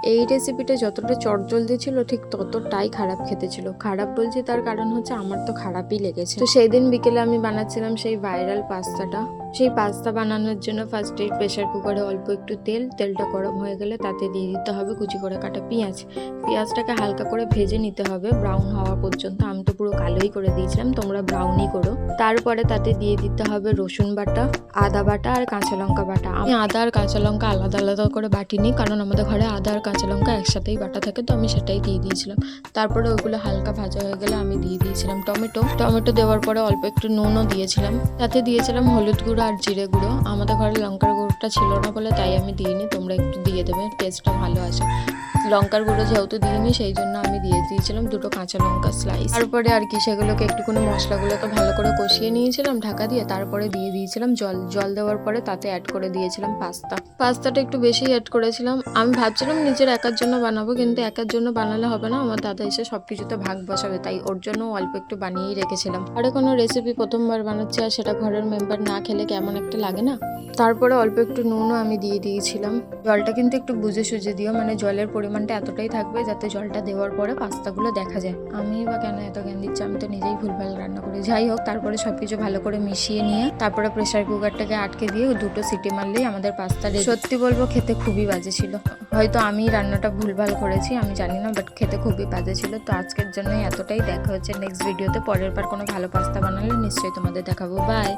এই রেসিপিটা যতটা চটজলদি ছিল ঠিক ততটাই খারাপ খেতে ছিল। খারাপ বলছি তার কারণ হচ্ছে আমার তো খারাপই লেগেছে। তো সেই দিন বিকেলে আমি বানাচ্ছিলাম সেই ভাইরাল পাস্তাটা। সেই পাস্তা বানানোর জন্য ফার্স্টে প্রেসার কুকারে অল্প একটু তেলটা গরম হয়ে গেলে তাতে দিয়ে দিতে হবে কুচি করে কাটা পেঁয়াজটাকে হালকা করে ভেজে নিতে হবে ব্রাউন হওয়া পর্যন্ত। আমি তো পুরো কালোই করে দিয়েছিলাম, তোমরা ব্রাউনই করো। তারপরে তাতে দিয়ে দিতে হবে রসুন বাটা, আদা বাটা আর কাঁচা লঙ্কা বাটা। আমি আদা আর কাঁচা লঙ্কা আলাদা আলাদা করে বাটিনি, কারণ আমাদের ঘরে আদা আর কাঁচা লঙ্কা একসাথেই বাটা থাকে, তো আমি সেটাই দিয়ে দিয়েছিলাম। তারপরে ওইগুলো হালকা ভাজা হয়ে গেলে আমি দিয়ে দিয়েছিলাম টমেটো দেওয়ার পরে অল্প একটু নুনও দিয়েছিলাম। তাতে দিয়েছিলাম হলুদ গুঁড়ো আর জিরে গুঁড়ো। আমাদের ঘরে লঙ্কার গুঁড়োটা ছিল না বলে তাই আমি দিইনি, তোমরা একটু দিয়ে দেবে, টেস্টটা ভালো আসে। লঙ্কার গুঁড়ো যেহেতু দিইনি সেই জন্য আমি দিয়ে দিয়েছিলাম 2টো কাঁচা লঙ্কা স্লাইস। তারপরে আর কি সেগুলোকে একটুখানি মশলাগুলোকে ভালো করে কষিয়ে নিয়েছিলাম ঢাকা দিয়ে। তারপরে দিয়ে দিয়েছিলাম জল দেওয়ার পরে তাতে অ্যাড করে দিয়েছিলাম পাস্তাটা একটু বেশি অ্যাড করেছিলাম। আমি ভাবছিলাম নিজের একার জন্য বানাবো, কিন্তু একার জন্য বানালে হবে না, আমার দাদা এসে সবকিছুতে ভাগ বসাবে, তাই ওর জন্য অল্প একটু বানিয়েই রেখেছিলাম। আরে কোনো রেসিপি প্রথমবার বানাচ্ছি আর সেটা ঘরের মেম্বার না খেলে কেমন একটা লাগে না। তারপরে অল্প একটু নুনও আমি দিয়ে দিয়েছিলাম। জলটা কিন্তু একটু বুঝে সুঝে দিও, মানে জলের পরিমাণটা এতটাই থাকবে যাতে জলটা দেওয়ার পরে পাস্তাগুলো দেখা যায়। আমি বা কেন এত জ্ঞান দিচ্ছি, আমি তো নিজেই ভুলভাল রান্না করি। যাই হোক, তারপরে সবকিছু ভালো করে মিশিয়ে নিয়ে তারপরে প্রেসার কুকারটাকে আটকে দিয়ে 2টো সিটি মারলেই আমাদের পাস্তা রেডি। সত্যি বলবো খেতে খুবই বাজে ছিল। হয়তো আমি রান্নাটা ভুলভাল করেছি, আমি জানি না, বাট খেতে খুবই বাজে ছিল। তো আজকের জন্য এতটাই। দেখা হচ্ছে নেক্সট ভিডিওতে। পরের বার কোনো ভালো পাস্তা বানালে নিশ্চয়ই তোমাদের দেখাবো। বাই।